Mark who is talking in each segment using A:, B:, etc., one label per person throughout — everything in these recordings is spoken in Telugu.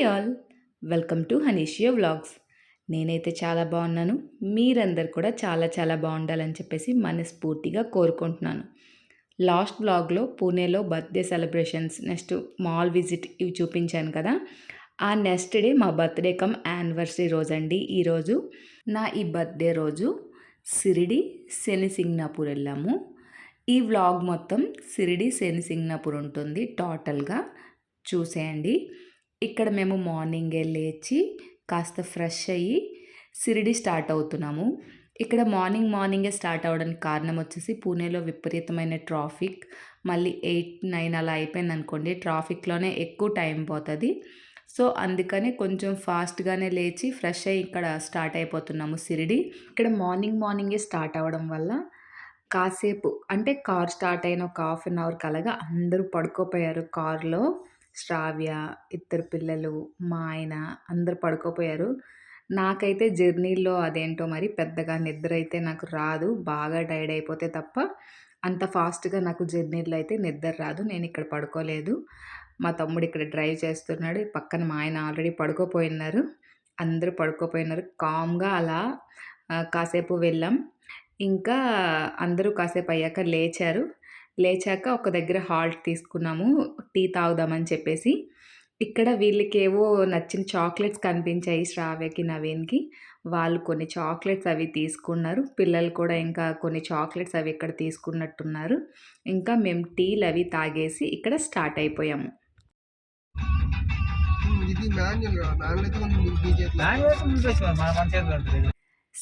A: Hi all, welcome to Hanishia vlogs. నేనైతే చాలా బాగున్నాను. మీరందరు కూడా చాలా చాలా బాగుండాలని చెప్పేసి మనస్ఫూర్తిగా కోరుకుంటున్నాను. లాస్ట్ వ్లాగ్లో పూణేలో birthday celebrations, next mall visit ఇవి చూపించాను కదా. ఆ నెక్స్ట్ డే మా బర్త్డే కమ్ యానివర్సరీ రోజు అండి. ఈరోజు ఈ బర్త్డే రోజు షిరిడి శని సింగ్నాపూర్ వెళ్ళాము. ఈ వ్లాగ్ మొత్తం షిరిడి శని సింగ్నాపూర్ ఉంటుంది టోటల్గా. చూసేయండి. ఇక్కడ మేము మార్నింగే లేచి కాస్త ఫ్రెష్ అయ్యి షిరిడి స్టార్ట్ అవుతున్నాము. ఇక్కడ మార్నింగే స్టార్ట్ అవ్వడానికి కారణం వచ్చేసి పూణేలో విపరీతమైన ట్రాఫిక్. మళ్ళీ 8-9 అలా అయిపోయింది అనుకోండి, ట్రాఫిక్లోనే ఎక్కువ టైం పోతుంది. సో అందుకని కొంచెం ఫాస్ట్గానే లేచి ఫ్రెష్ అయ్యి ఇక్కడ స్టార్ట్ అయిపోతున్నాము షిరిడి. ఇక్కడ మార్నింగే స్టార్ట్ అవ్వడం వల్ల కాసేపు అంటే కార్ స్టార్ట్ అయిన ఒక హాఫ్ అన్ అవర్ కలగా అందరూ పడుకోపోయారు కార్లో. శ్రావ్య, ఇద్దరు పిల్లలు, మా ఆయన అందరు పడుకోపోయారు. నాకైతే జర్నీలో అదేంటో మరి పెద్దగా నిద్ర అయితే నాకు రాదు. బాగా టైర్డ్ అయిపోతే తప్ప అంత ఫాస్ట్గా నాకు జర్నీలో అయితే నిద్ర రాదు. నేను ఇక్కడ పడుకోలేదు. మా తమ్ముడు ఇక్కడ డ్రైవ్ చేస్తున్నాడు. పక్కన మా ఆయన ఆల్రెడీ పడుకోపోయినారు. అందరూ పడుకోపోయినారు. కామ్గా అలా కాసేపు వెళ్ళాం. ఇంకా అందరూ కాసేపు అయ్యాక లేచాక ఒక దగ్గర హాల్ట్ తీసుకున్నాము టీ తాగుదామని చెప్పేసి. ఇక్కడ వీళ్ళకేవో నచ్చిన చాక్లెట్స్ కనిపించాయి, శ్రావ్యకి, నవీన్కి. వాళ్ళు కొన్ని చాక్లెట్స్ అవి తీసుకున్నారు. పిల్లలు కూడా ఇంకా కొన్ని చాక్లెట్స్ అవి ఇక్కడ తీసుకున్నట్టున్నారు. ఇంకా మేము టీలు అవి తాగేసి ఇక్కడ స్టార్ట్ అయిపోయాము.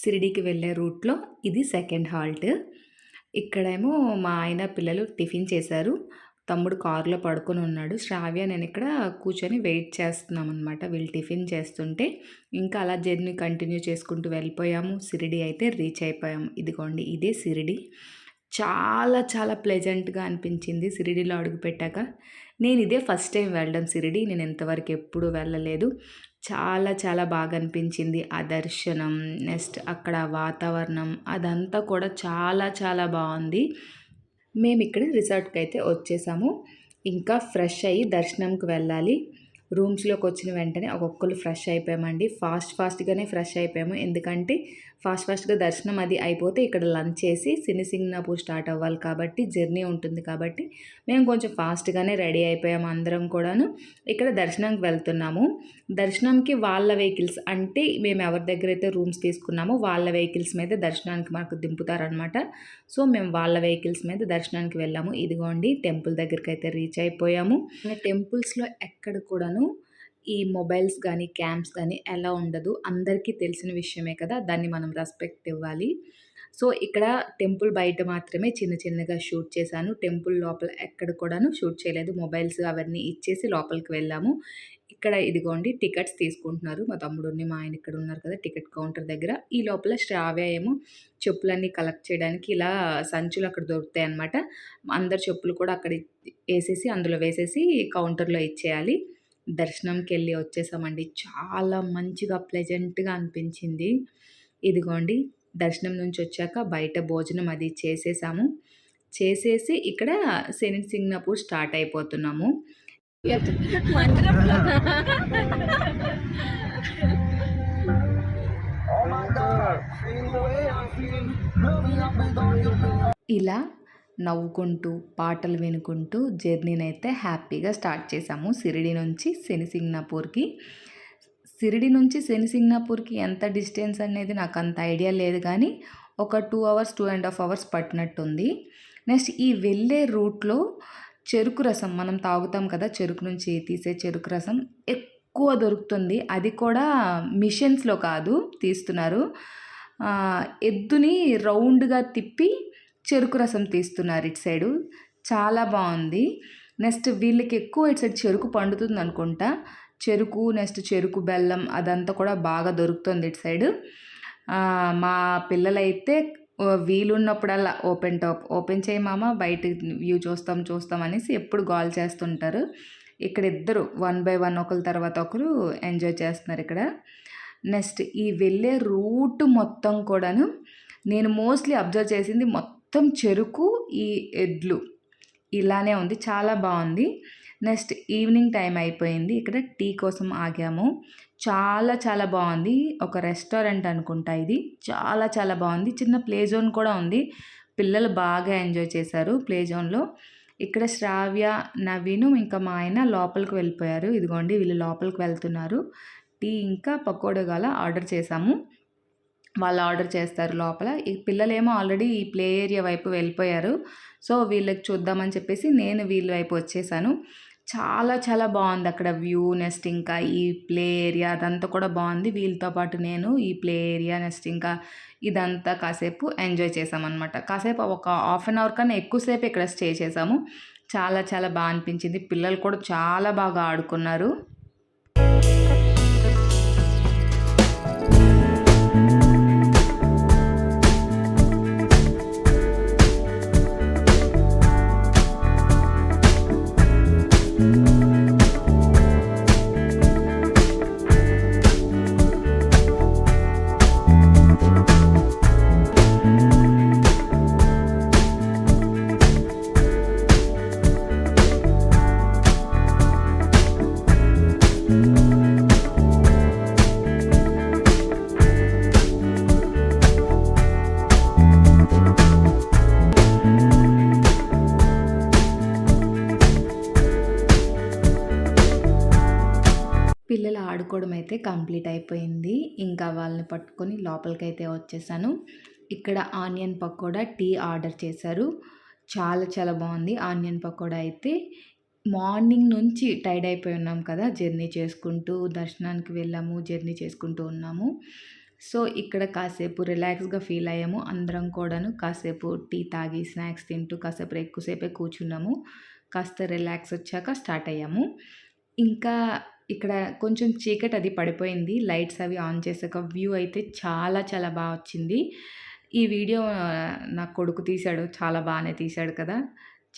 A: షిరిడీకి వెళ్ళే రూట్లో ఇది సెకండ్ హాల్ట్. ఇక్కడేమో మా ఆయన పిల్లలు టిఫిన్ చేశారు. తమ్ముడు కారులో పడుకొని ఉన్నాడు. శ్రావ్య నేను ఇక్కడ కూర్చొని వెయిట్ చేస్తున్నాం అనమాట. వీళ్ళు టిఫిన్ చేస్తుంటే ఇంకా అలా జర్నీ కంటిన్యూ చేసుకుంటూ వెళ్ళిపోయాము. షిరిడి అయితే రీచ్ అయిపోయాము. ఇదిగోండి, ఇదే షిరిడి. చాలా చాలా ప్లెజెంట్గా అనిపించింది షిరిడిలో అడుగుపెట్టాక. నేను ఇదే ఫస్ట్ టైం వెళ్ళడం షిరిడి. నేను ఇంతవరకు ఎప్పుడూ వెళ్ళలేదు. చాలా చాలా బాగా అనిపించింది ఆ దర్శనం, నెక్స్ట్ అక్కడ వాతావరణం అదంతా కూడా చాలా చాలా బాగుంది. మేము ఇక్కడ రిసార్ట్కి అయితే వచ్చేసాము. ఇంకా ఫ్రెష్ అయ్యి దర్శనంకి వెళ్ళాలి. రూమ్స్లోకి వచ్చిన వెంటనే ఒక్కొక్కరు ఫ్రెష్ అయిపోయామండి. ఫాస్ట్గానే ఫ్రెష్ అయిపోయాము. ఎందుకంటే ఫాస్ట్గా దర్శనం అది అయిపోతే ఇక్కడ లంచ్ చేసి శని సింగ్నాపూర్ స్టార్ట్ అవ్వాలి కాబట్టి, జర్నీ ఉంటుంది కాబట్టి మేము కొంచెం ఫాస్ట్గానే రెడీ అయిపోయాము అందరం కూడాను. ఇక్కడ దర్శనంకి వెళ్తున్నాము. దర్శనంకి వాళ్ళ వెహికల్స్, అంటే మేము ఎవరి దగ్గర అయితే రూమ్స్ తీసుకున్నామో వాళ్ళ వెహికల్స్ మీద దర్శనానికి మాకు దింపుతారనమాట. సో మేము వాళ్ళ వెహికల్స్ మీద దర్శనానికి వెళ్ళాము. ఇదిగోండి, టెంపుల్ దగ్గరికి అయితే రీచ్ అయిపోయాము. టెంపుల్స్లో ఎక్కడ కూడాను ఈ మొబైల్స్ కానీ క్యామ్స్ కానీ ఎలా ఉండదు. అందరికీ తెలిసిన విషయమే కదా, దాన్ని మనం రెస్పెక్ట్ ఇవ్వాలి. సో ఇక్కడ టెంపుల్ బయట మాత్రమే చిన్నగా షూట్ చేశాను. టెంపుల్ లోపల ఎక్కడ కూడాను షూట్ చేయలేదు. మొబైల్స్ అవన్నీ ఇచ్చేసి లోపలికి వెళ్ళాము. ఇక్కడ ఇదిగోండి టికెట్స్ తీసుకుంటున్నారు. మా తమ్ముడుని మా ఆయన ఇక్కడ ఉన్నారు కదా టికెట్ కౌంటర్ దగ్గర. ఈ లోపల శ్రావ్య ఏమో చెప్పులన్నీ కలెక్ట్ చేయడానికి ఇలా సంచులు అక్కడ దొరుకుతాయి అన్నమాట. అందరి చెప్పులు కూడా అక్కడ వేసేసి అందులో వేసేసి కౌంటర్లో ఇచ్చేయాలి. దర్శనంకి వెళ్ళి వచ్చేసామండి. చాలా మంచిగా ప్లెజెంట్గా అనిపించింది. ఇదిగోండి, దర్శనం నుంచి వచ్చాక బయట భోజనం అది చేసేసి ఇక్కడ శని సింగ్నాపూర్ స్టార్ట్ అయిపోతున్నాము. ఇలా నవ్వుకుంటూ పాటలు వినుకుంటూ జర్నీని అయితే హ్యాపీగా స్టార్ట్ చేసాము. షిరిడి నుంచి శని సింగ్నాపూర్కి. షిరిడి నుంచి శని సింగ్నాపూర్కి ఎంత డిస్టెన్స్ అనేది నాకు అంత ఐడియా లేదు, కానీ ఒక 2 hours 2.5 hours పట్టినట్టుంది. నెక్స్ట్ ఈ వెళ్ళే రూట్లో చెరుకు రసం మనం తాగుతాం కదా, చెరుకు నుంచి తీసే చెరుకు రసం ఎక్కువ దొరుకుతుంది. అది కూడా మిషన్స్లో కాదు తీస్తున్నారు, ఎద్దుని రౌండ్గా తిప్పి చెరుకు రసం తీస్తున్నారు ఇటు సైడు. చాలా బాగుంది. నెక్స్ట్ వీళ్ళకి ఎక్కువ ఇటు సైడ్ చెరుకు పండుతుంది అనుకుంటా. చెరుకు నెక్స్ట్ చెరుకు బెల్లం అదంతా కూడా బాగా దొరుకుతుంది ఇటు సైడు. మా పిల్లలైతే వీలున్నప్పుడల్లా ఓపెన్ చేయి మామ, బయట వ్యూ చూస్తాం అనేసి ఎప్పుడు గోల్ చేస్తుంటారు. ఇక్కడ ఇద్దరు 1 by 1 ఒకరి తర్వాత ఒకరు ఎంజాయ్ చేస్తున్నారు ఇక్కడ. నెక్స్ట్ ఈ వెళ్ళే రూట్ మొత్తం కూడాను నేను మోస్ట్లీ అబ్జర్వ్ చేసింది మొత్తం చెరుకు, ఈ ఎడ్లు ఇలానే ఉంది. చాలా బాగుంది. నెక్స్ట్ ఈవినింగ్ టైం అయిపోయింది. ఇక్కడ టీ కోసం ఆగాము. చాలా చాలా బాగుంది. ఒక రెస్టారెంట్ అనుకుంటా ఇది. చాలా చాలా బాగుంది. చిన్న ప్లే జోన్ కూడా ఉంది. పిల్లలు బాగా ఎంజాయ్ చేశారు ప్లే జోన్లో. ఇక్కడ శ్రావ్య, నవీను ఇంకా మా ఆయన లోపలికి వెళ్ళిపోయారు. ఇదిగోండి వీళ్ళు లోపలికి వెళ్తున్నారు. టీ ఇంకా పకోడీ గల ఆర్డర్ చేశాము. వాళ్ళు ఆర్డర్ చేస్తారు లోపల. ఈ పిల్లలేమో ఆల్రెడీ ఈ ప్లే ఏరియా వైపు వెళ్ళిపోయారు. సో వీళ్ళకి చూద్దామని చెప్పేసి నేను వీళ్ళ వైపు వచ్చేసాను. చాలా చాలా బాగుంది అక్కడ వ్యూ. నెక్స్ట్ ఇంకా ఈ ప్లే ఏరియా అదంతా కూడా బాగుంది. వీళ్ళతో పాటు నేను ఈ ప్లే ఏరియా నెక్స్ట్ ఇంకా ఇదంతా కాసేపు ఎంజాయ్ చేసామన్నమాట. కాసేపు ఒక హాఫ్ అన్ అవర్ కన్నా ఎక్కువసేపు ఇక్కడ స్టే చేసాము. చాలా చాలా బాగా అనిపించింది. పిల్లలు కూడా చాలా బాగా ఆడుకున్నారు. పిల్లలు ఆడుకోవడం అయితే కంప్లీట్ అయిపోయింది. ఇంకా వాళ్ళని పట్టుకొని లోపలికైతే వచ్చేసాను. ఇక్కడ ఆనియన్ పకోడా, టీ ఆర్డర్ చేశారు. చాలా చాలా బాగుంది ఆనియన్ పకోడా అయితే. మార్నింగ్ నుంచి టైర్డ్ అయిపోయి ఉన్నాం కదా, జర్నీ చేసుకుంటూ దర్శనానికి వెళ్ళాము, జర్నీ చేసుకుంటూ ఉన్నాము. సో ఇక్కడ కాసేపు రిలాక్స్గా ఫీల్ అయ్యాము. అందరం కూడాను కాసేపు టీ తాగి స్నాక్స్ తింటూ కాసేపు ఎక్కువసేపే కూర్చున్నాము. కాస్త రిలాక్స్ వచ్చాక స్టార్ట్ అయ్యాము. ఇంకా ఇక్కడ కొంచెం చీకటి అది పడిపోయింది. లైట్స్ అవి ఆన్ చేసాక వ్యూ అయితే చాలా చాలా బాగా వచ్చింది. ఈ వీడియో నా కొడుకు తీశాడు. చాలా బాగానే తీశాడు కదా.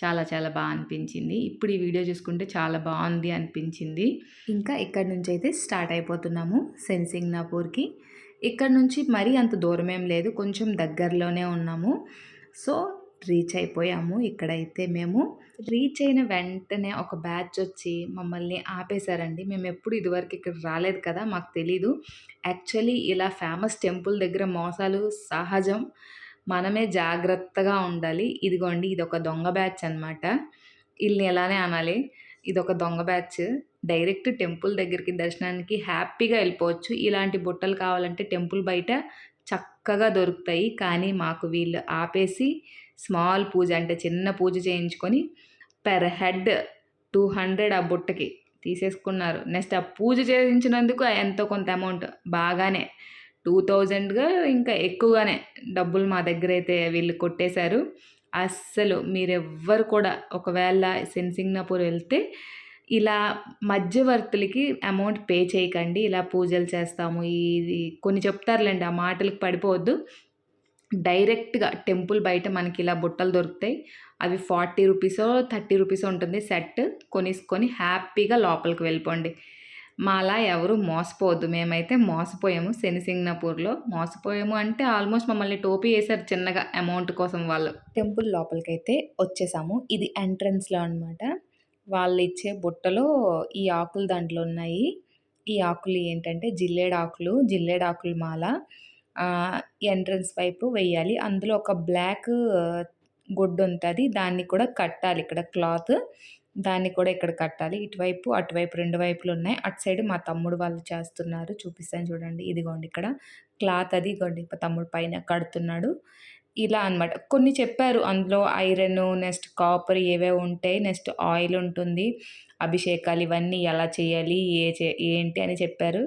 A: చాలా చాలా బాగా అనిపించింది. ఇప్పుడు ఈ వీడియో చూసుకుంటే చాలా బాగుంది అనిపించింది. ఇంకా ఇక్కడ నుంచి అయితే స్టార్ట్ అయిపోతున్నాము సెన్సింగ్నాపూర్కి. ఇక్కడ నుంచి మరీ అంత దూరం ఏం లేదు, కొంచెం దగ్గరలోనే ఉన్నాము. సో రీచ్ అయిపోయాము. ఇక్కడైతే మేము రీచ్ అయిన వెంటనే ఒక బ్యాచ్ వచ్చి మమ్మల్ని ఆపేశారండి. మేము ఎప్పుడు ఇదివరకు ఇక్కడ రాలేదు కదా, మాకు తెలీదు. యాక్చువల్లీ ఇలా ఫేమస్ టెంపుల్ దగ్గర మోసాలు సహజం, మనమే జాగ్రత్తగా ఉండాలి. ఇదిగోండి ఇది ఒక దొంగ బ్యాచ్ అనమాట. వీళ్ళని ఎలానే అనాలి, ఇది ఒక దొంగ బ్యాచ్. డైరెక్ట్ టెంపుల్ దగ్గరికి దర్శనానికి హ్యాపీగా వెళ్ళిపోవచ్చు. ఇలాంటి బుట్టలు కావాలంటే టెంపుల్ బయట చక్కగా దొరుకుతాయి. కానీ మాకు వీళ్ళు ఆపేసి స్మాల్ పూజ అంటే చిన్న పూజ చేయించుకొని పెర్ హెడ్ 200 ఆ బుట్టకి తీసేసుకున్నారు. నెక్స్ట్ ఆ పూజ చేయించినందుకు ఎంతో కొంత అమౌంట్ బాగానే 2000గా ఇంకా ఎక్కువగానే డబ్బులు మా దగ్గర అయితే వీళ్ళు కొట్టేశారు. అస్సలు మీరెవ్వరు కూడా ఒకవేళ సెన్సింగ్నాపూర్ వెళ్తే ఇలా మధ్యవర్తులకి అమౌంట్ పే చేయకండి. ఇలా పూజలు చేస్తాము ఇది కొన్ని చెప్తారులేండి, ఆ మాటలకు పడిపోవద్దు. డైరెక్ట్గా టెంపుల్ బయట మనకి ఇలా బుట్టలు దొరుకుతాయి. అవి 40 రూపీసో 30 రూపీసో ఉంటుంది సెట్. కొనేసుకొని హ్యాపీగా లోపలికి వెళ్ళిపోండి. మాలా ఎవరు మోసపోవద్దు. మేమైతే మోసపోయాము సెన్సింగ్నాపూర్లో. మోసపోయాము అంటే ఆల్మోస్ట్ మమ్మల్ని టోపీ వేశారు చిన్నగా అమౌంట్ కోసం వాళ్ళు. టెంపుల్ లోపలికైతే వచ్చేసాము. ఇది ఎంట్రన్స్లో అనమాట. వాళ్ళు ఇచ్చే బుట్టలో ఈ ఆకులు దాంట్లో ఉన్నాయి. ఈ ఆకులు ఏంటంటే జిల్లేడాకులు మాల ఎంట్రన్స్ వైపు వెయ్యాలి. అందులో ఒక బ్లాక్ గుడ్డ ఉంటుంది, దాన్ని కూడా కట్టాలి. ఇక్కడ క్లాత్ దాన్ని కూడా ఇక్కడ కట్టాలి. ఇటువైపు అటువైపు 2 వైపులు ఉన్నాయి. అటు సైడ్ మా తమ్ముడు వాళ్ళు చేస్తున్నారు, చూపిస్తాను చూడండి. ఇదిగోండి ఇక్కడ క్లాత్ అది ఇగోండి మా తమ్ముడు పైన కడుతున్నాడు. ఇలా అనమాట. కొన్ని చెప్పారు అందులో ఐరన్ నెక్స్ట్ కాపర్ ఏవే ఉంటాయి, నెక్స్ట్ ఆయిల్ ఉంటుంది, అభిషేకాలు ఇవన్నీ ఎలా చేయాలి ఏంటి అని చెప్పారు.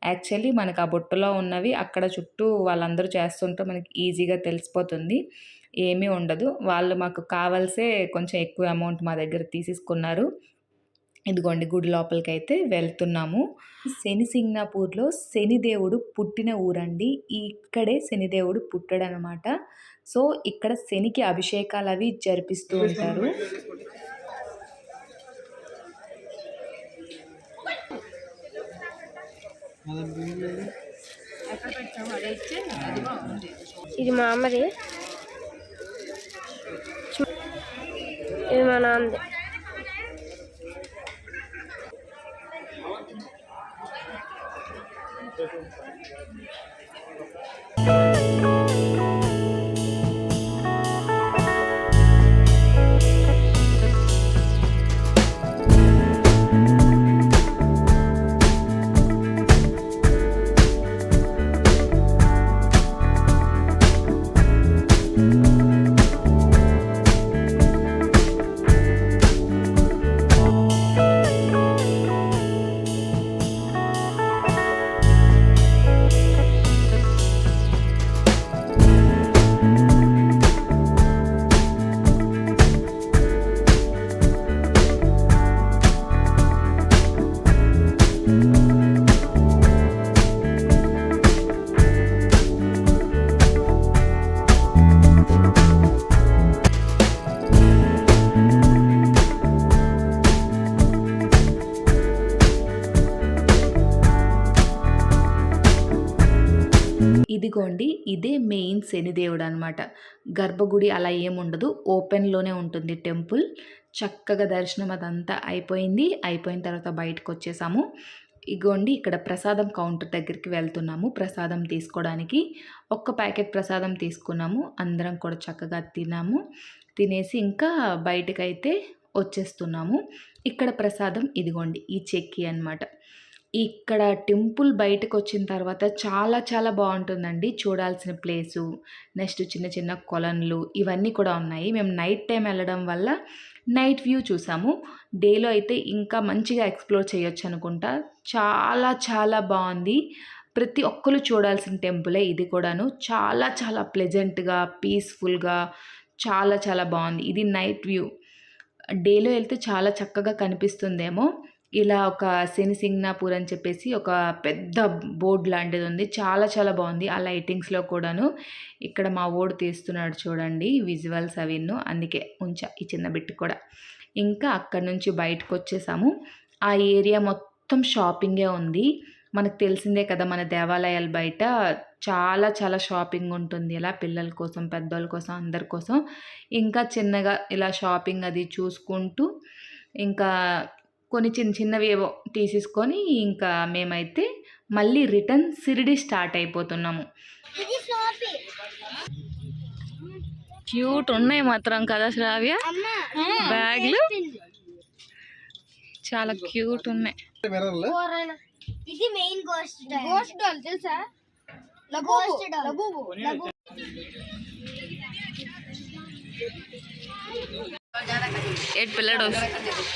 A: యాక్చువల్లీ మనకు ఆ బుట్టలో ఉన్నవి అక్కడ చుట్టూ వాళ్ళందరూ చేస్తుంటే మనకి ఈజీగా తెలిసిపోతుంది. ఏమీ ఉండదు. వాళ్ళు మాకు కావాల్సే కొంచెం ఎక్కువ అమౌంట్ మా దగ్గర తీసేసుకున్నారు. ఇదిగోండి గుడి లోపలికైతే వెళ్తున్నాము. సెన్సింగ్నాపూర్లో శనిదేవుడు పుట్టిన ఊరండి. ఇక్కడే శనిదేవుడు పుట్టాడనమాట. సో ఇక్కడ శనికి అభిషేకాలు అవి జరిపిస్తూ ఉంటారు.
B: ఇది మా అమ్మది, ఇది మా నాన్నది.
A: ఇదిగోండి ఇదే మెయిన్ శనిదేవుడు అనమాట. గర్భగుడి అలా ఏముండదు, ఓపెన్‌లోనే ఉంటుంది టెంపుల్. చక్కగా దర్శనం అదంతా అయిపోయింది. అయిపోయిన తర్వాత బయటకొచ్చేసాము. ఇగోండి ఇక్కడ ప్రసాదం కౌంటర్ దగ్గరికి వెళ్తున్నాము ప్రసాదం తీసుకోవడానికి. ఒక్క ప్యాకెట్ ప్రసాదం తీసుకున్నాము. అందరం కూడా చక్కగా తిన్నాము. తినేసి ఇంకా బయటకైతే వచ్చేస్తున్నాము. ఇక్కడ ప్రసాదం ఇదిగోండి ఈ చెక్కీ అనమాట. ఇక్కడ టెంపుల్ బయటకొచ్చిన తర్వాత చాలా చాలా బావుంటుందండి. చూడాల్సిన ప్లేసు, నెక్స్ట్ చిన్న చిన్న కొలనులు ఇవన్నీ కూడా ఉన్నాయి. మేము నైట్ టైం వెళ్ళడం వల్ల నైట్ వ్యూ చూసాము. డేలో అయితే ఇంకా మంచిగా ఎక్స్‌ప్లోర్ చేయొచ్చనుకుంటా. చాలా చాలా బావుంది. ప్రతి ఒక్కళ్ళు చూడాల్సిన టెంపులే ఇది కూడాను. చాలా చాలా ప్లెజెంట్‌గా, పీస్‌ఫుల్‌గా చాలా చాలా బావుంది. ఇది నైట్ వ్యూ. డేలో ఎళ్తే చాలా చక్కగా కనిపిస్తుందేమో. ఇలా ఒక శనిసింగ్నాపూర్ అని చెప్పేసి ఒక పెద్ద బోర్డ్ లాంటిదుంది. చాలా చాలా బావుంది. ఆ లైటింగ్స్‌లో కూడాను. ఇక్కడ మా వోడు తీస్తున్నాడు చూడండి విజువల్స్ అవిను. అందుకే ఉంచా ఈ చిన్న బిట్ కూడా. ఇంకా అక్కడి నుంచి బయటకొచ్చేసాము. ఆ ఏరియా మొత్తం షాపింగే ఉంది. మనకు తెలిసిందే కదా మన దేవాలయాల బయట చాలా చాలా షాపింగ్ ఉంటుంది. ఇలా పిల్లల కోసం, పెద్దోళ్ళ కోసం, అందరి కోసం. ఇంకా చిన్నగా ఇలా షాపింగ్ అది చూసుకుంటూ ఇంకా కొన్ని చిన్న చిన్నవి ఏవో తీసేసుకొని ఇంకా మేమైతే మళ్ళీ రిటర్న్ షిరిడి స్టార్ట్ అయిపోతున్నాము. క్యూట్ ఉన్నాయి మాత్రం కదా శ్రావ్య, బ్యాగ్లు చాలా క్యూట్ ఉన్నాయి.
B: ఇది మెయిన్ గోస్ట్ డాల్ తెలుసా? Ghost doll.
A: ఏడు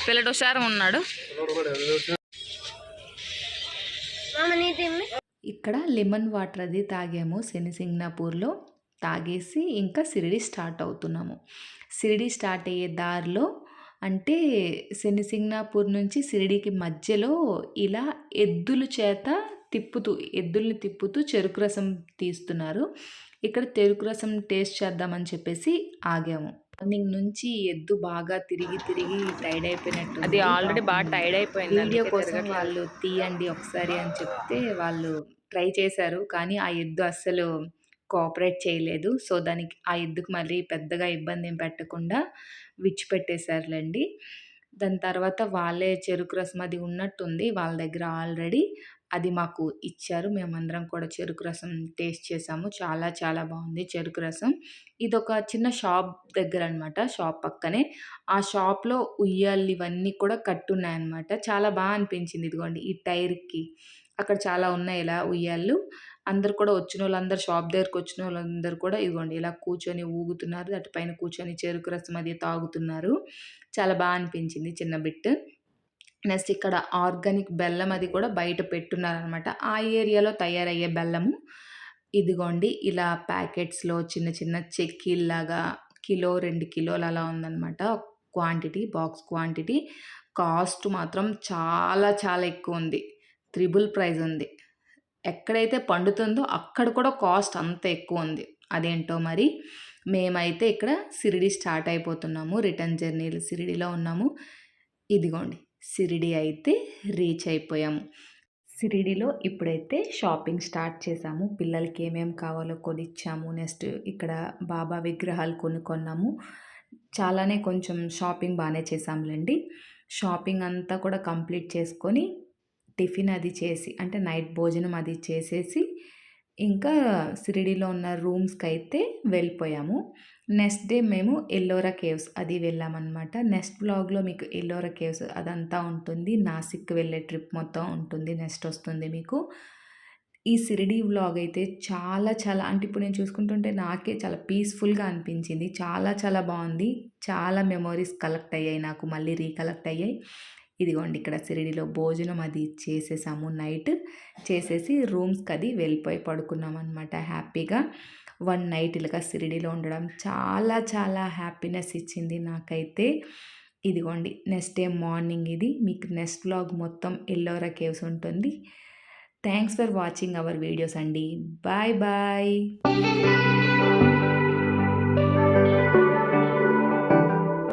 A: పిల్లడు హుషారం ఉన్నాడు. ఇక్కడ లెమన్ వాటర్ అది తాగాము శనిసింగ్నాపూర్లో. తాగేసి ఇంకా షిరిడి స్టార్ట్ అవుతున్నాము. షిరిడి స్టార్ట్ అయ్యే దారిలో అంటే శనిసింగ్నాపూర్ నుంచి షిరిడీకి మధ్యలో ఇలా ఎద్దుల్ని తిప్పుతూ చెరుకు రసం తీస్తున్నారు. ఇక్కడ చెరుకు రసం టేస్ట్ చేద్దామని చెప్పేసి ఆగాము. మార్నింగ్ నుంచి ఎద్దు బాగా తిరిగి టైర్డ్ అయిపోయినట్టు. అది ఆల్రెడీ బాగా టైర్డ్ అయిపోయింది. వీడియో కోసం వాళ్ళు తీయండి ఒకసారి అని చెప్తే వాళ్ళు ట్రై చేశారు. కానీ ఆ ఎద్దు అస్సలు కోఆపరేట్ చేయలేదు. సో దానికి ఆ ఎద్దుకు మళ్ళీ పెద్దగా ఇబ్బంది ఏం పెట్టకుండా విడిచిపెట్టేశారులేండి. దాని తర్వాత వాళ్ళే చెరుకు రసం అది ఉన్నట్టుంది వాళ్ళ దగ్గర ఆల్రెడీ. అది మాకు ఇచ్చారు. మేమందరం కూడా చెరుకు రసం టేస్ట్ చేసాము. చాలా చాలా బాగుంది చెరుకు రసం. ఇదొక చిన్న షాప్ దగ్గర అనమాట. షాప్ పక్కనే. ఆ షాప్‌లో ఉయ్యాలలు ఇవన్నీ కూడా కట్టున్నాయన్నమాట. చాలా అనిపించింది. ఇదిగోండి ఈ టైర్‌కి అక్కడ చాలా ఉన్నాయి ఇలా ఉయ్యాలలు. అందరూ కూడా వచ్చినోళ్ళందరూ షాప్ దగ్గరకొచ్చినోళ్ళందరూ కూడా ఇదిగోండి ఇలా కూర్చొని ఊగుతున్నారు. అటు పైన కూర్చొని చెరుకు రసం అది తాగుతున్నారు. చాలా అనిపించింది చిన్న బిట్. నెక్స్ట్ ఇక్కడ ఆర్గానిక్ బెల్లం అది కూడా బయట పెట్టున్నారనమాట. ఆ ఏరియాలో తయారయ్యే బెల్లము. ఇదిగోండి ఇలా ప్యాకెట్స్‌లో చిన్న చిన్న చెక్కీల్లాగా కిలో, 2 కిలోలు అలా ఉందనమాట. Quantity, box quantity. కాస్ట్ మాత్రం చాలా చాలా ఎక్కువుంది. త్రిబుల్ ప్రైజ్ ఉంది. ఎక్కడైతే పండుతుందో అక్కడ కూడా కాస్ట్ అంత ఎక్కువుంది. అదేంటో మరి. మేమైతే ఇక్కడ షిరిడి స్టార్ట్ అయిపోతున్నాము. రిటర్న్ జర్నీలో షిరిడిలో ఉన్నాము. ఇదిగోండి షిరిడి అయితే రీచ్ అయిపోయాము. షిరిడిలో ఇప్పుడైతే షాపింగ్ స్టార్ట్ చేసాము. పిల్లలకి ఏమేమి కావాలో కొనిచ్చాము. నెక్స్ట్ ఇక్కడ బాబా విగ్రహాలు కొన్నాము. చాలానే కొంచెం షాపింగ్ బాగానే చేసాంలేండి. షాపింగ్ అంతా కూడా కంప్లీట్ చేసుకొని టిఫిన్ అది చేసి అంటే నైట్ భోజనం అది చేసేసి ఇంకా షిరిడీలో ఉన్న రూమ్స్‌కైతే వెళ్ళిపోయాము. నెక్స్ట్ డే మేము ఎల్లోరా కేవ్స్ అది వెళ్ళామనమాట. నెక్స్ట్ వ్లాగ్‌లో మీకు ఎల్లోరా కేవ్స్ అదంతా ఉంటుంది. నాసిక్ వెళ్ళే ట్రిప్ మొత్తం ఉంటుంది. నెక్స్ట్ వస్తుంది మీకు. ఈ షిరిడీ వ్లాగ్ అయితే చాలా చాలా అంటే ఇప్పుడు నేను చూసుకుంటుంటే నాకే చాలా పీస్‌ఫుల్‌గా అనిపించింది. చాలా చాలా బావుంది. చాలా మెమోరీస్ కలెక్ట్ అయ్యాయి నాకు. మళ్ళీ రీకలెక్ట్ అయ్యాయి. ఇదిగోండి ఇక్కడ షిరిడీలో భోజనం అది చేసేసాము నైట్. చేసేసి రూమ్స్‌కది వెళ్ళిపోయి పడుకున్నామనమాట హ్యాపీగా. 1 నైట్ ఇలాగ షిరిడీలో ఉండడం చాలా చాలా హ్యాపీనెస్ ఇచ్చింది నాకైతే. ఇదిగోండి నెక్స్ట్ డే మార్నింగ్ ఇది. మీకు నెక్స్ట్ వ్లాగ్ మొత్తం ఎల్లోరా కేవ్స్ ఉంటుంది. Thanks for watching our videos అండి. Bye bye.